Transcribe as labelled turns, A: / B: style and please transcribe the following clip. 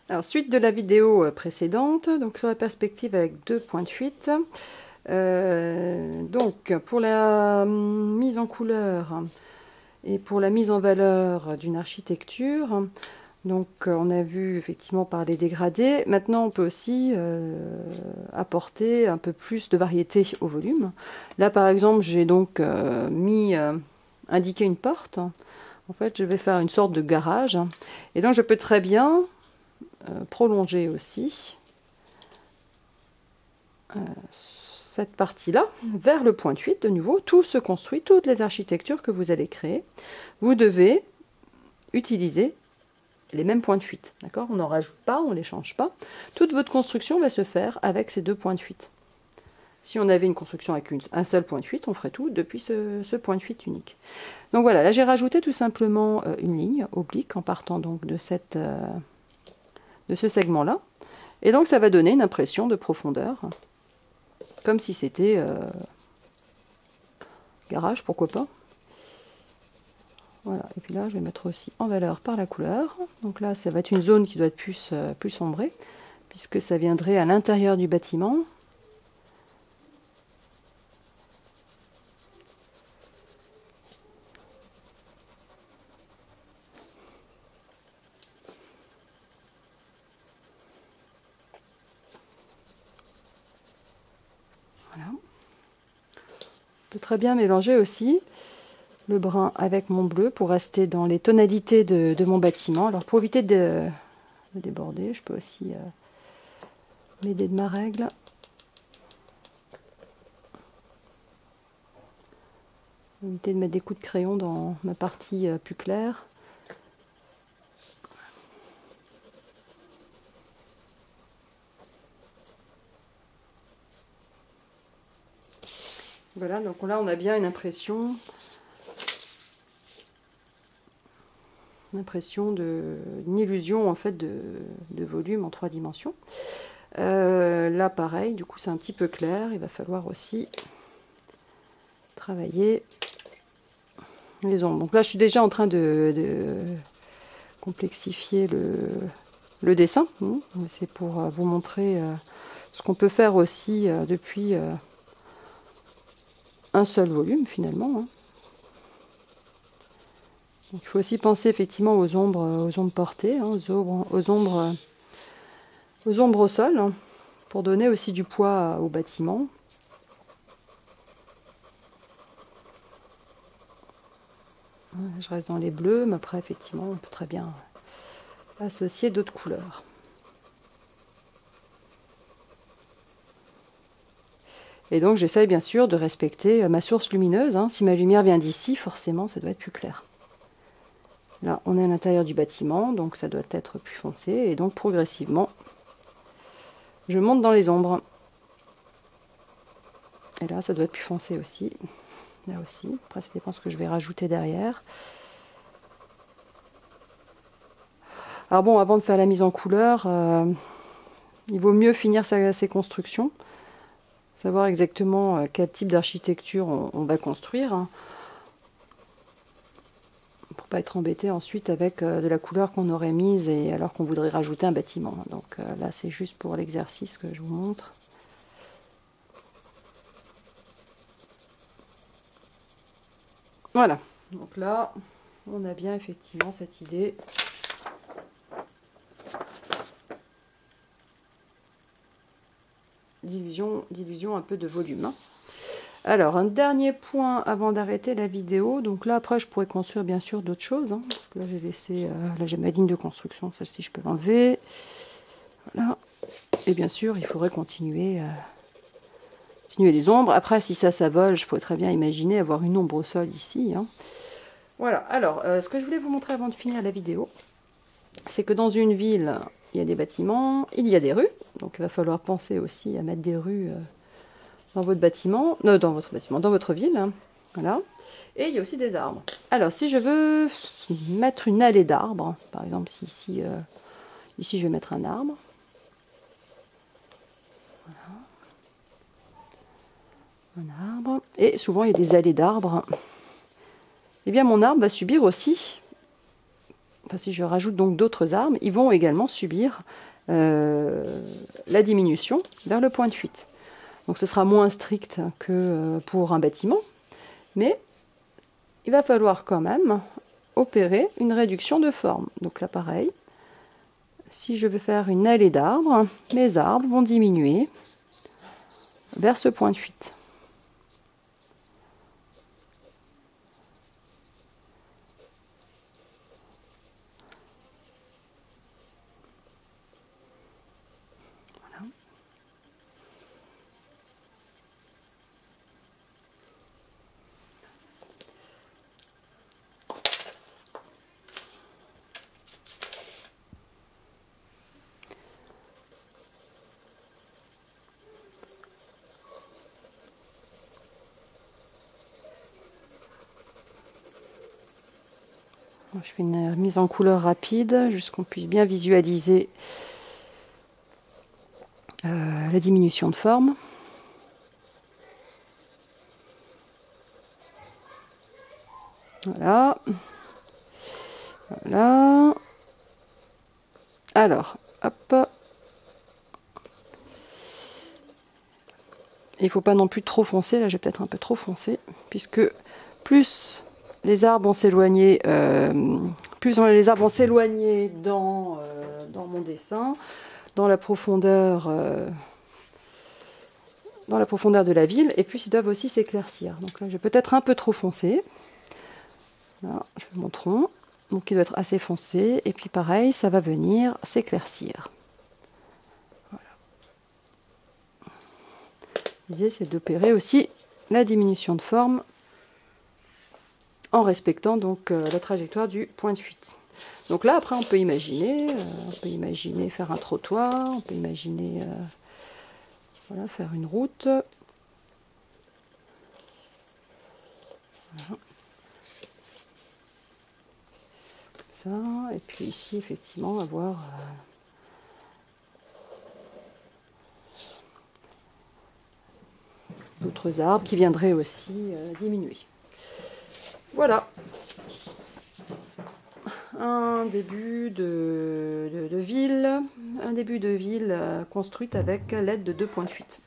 A: Alors, suite de la vidéo précédente, donc sur la perspective avec 2 points de fuite. Donc, pour la mise en couleur et pour la mise en valeur d'une architecture, donc on a vu effectivement par les dégradés. Maintenant, on peut aussi apporter un peu plus de variété au volume. Là, par exemple, j'ai donc indiqué une porte. En fait, je vais faire une sorte de garage. Et donc, je peux très bien prolonger aussi cette partie-là vers le point de fuite. De nouveau, tout se construit, toutes les architectures que vous allez créer, vous devez utiliser les mêmes points de fuite. D'accord? On n'en rajoute pas, on ne les change pas. Toute votre construction va se faire avec ces 2 points de fuite. Si on avait une construction avec un seul point de fuite, on ferait tout depuis ce point de fuite unique. Donc voilà, là j'ai rajouté tout simplement une ligne oblique en partant donc de ce segment-là. Et donc ça va donner une impression de profondeur, comme si c'était garage, pourquoi pas. Voilà, et puis là je vais mettre aussi en valeur par la couleur. Donc là ça va être une zone qui doit être plus sombrée, puisque ça viendrait à l'intérieur du bâtiment. Voilà. On peut très bien mélanger aussi le brun avec mon bleu pour rester dans les tonalités de mon bâtiment. Alors pour éviter de déborder, je peux aussi m'aider de ma règle. Éviter de mettre des coups de crayon dans ma partie plus claire. Voilà, donc là on a bien une impression une illusion en fait de volume en 3 dimensions. Là pareil, du coup c'est un petit peu clair, il va falloir aussi travailler les ombres. Donc là je suis déjà en train de complexifier le dessin. C'est pour vous montrer ce qu'on peut faire aussi depuis un seul volume finalement. Donc, il faut aussi penser effectivement aux ombres portées, aux ombres au sol, pour donner aussi du poids au bâtiment. Je reste dans les bleus, mais après effectivement on peut très bien associer d'autres couleurs. Et donc j'essaye bien sûr de respecter ma source lumineuse. Si ma lumière vient d'ici, forcément ça doit être plus clair. Là on est à l'intérieur du bâtiment, donc ça doit être plus foncé, et donc progressivement je monte dans les ombres. Et là ça doit être plus foncé aussi. Là aussi, après ça dépend ce que je vais rajouter derrière. Alors bon, avant de faire la mise en couleur, il vaut mieux finir ses constructions, savoir exactement quel type d'architecture on va construire, pour pas être embêté ensuite avec de la couleur qu'on aurait mise et alors qu'on voudrait rajouter un bâtiment. Donc là c'est juste pour l'exercice que je vous montre. Voilà, donc là on a bien effectivement cette idée d'illusion un peu de volume. Alors, un dernier point avant d'arrêter la vidéo. Donc là, après, je pourrais construire bien sûr d'autres choses. Parce que là, j'ai laissé... là, j'ai ma ligne de construction. Celle-ci, je peux l'enlever. Voilà. Et bien sûr, il faudrait continuer les ombres. Après, si ça vole, je pourrais très bien imaginer avoir une ombre au sol ici. Voilà. Alors, ce que je voulais vous montrer avant de finir la vidéo, c'est que dans une ville, il y a des bâtiments, il y a des rues. Donc, il va falloir penser aussi à mettre des rues... dans votre bâtiment, dans votre ville, voilà. Et il y a aussi des arbres. Alors, si je veux mettre une allée d'arbres, par exemple, si ici, ici je vais mettre un arbre, voilà. Un arbre, et souvent il y a des allées d'arbres. Eh bien, mon arbre va subir aussi enfin si je rajoute donc d'autres arbres, ils vont également subir la diminution vers le point de fuite. Donc ce sera moins strict que pour un bâtiment, mais il va falloir quand même opérer une réduction de forme. Donc là pareil, si je veux faire une allée d'arbres, mes arbres vont diminuer vers ce point de fuite. Voilà. Je fais une mise en couleur rapide, juste qu'on puisse bien visualiser la diminution de forme. Voilà. Voilà. Alors, hop. Il ne faut pas non plus trop foncer, là j'ai peut-être un peu trop foncé, puisque plus les arbres vont s'éloigner, dans mon dessin, dans la profondeur de la ville, et puis ils doivent aussi s'éclaircir. Donc là j'ai peut-être un peu trop foncé. Là, je fais mon tronc, donc il doit être assez foncé, et puis pareil, ça va venir s'éclaircir. L'idée, c'est d'opérer aussi la diminution de forme en respectant donc la trajectoire du point de fuite. Donc là, après, on peut imaginer faire un trottoir, on peut imaginer voilà, faire une route. Voilà. Ça, et puis ici, effectivement, avoir d'autres arbres qui viendraient aussi diminuer. Voilà, un début de ville construite avec l'aide de 2 points de fuite.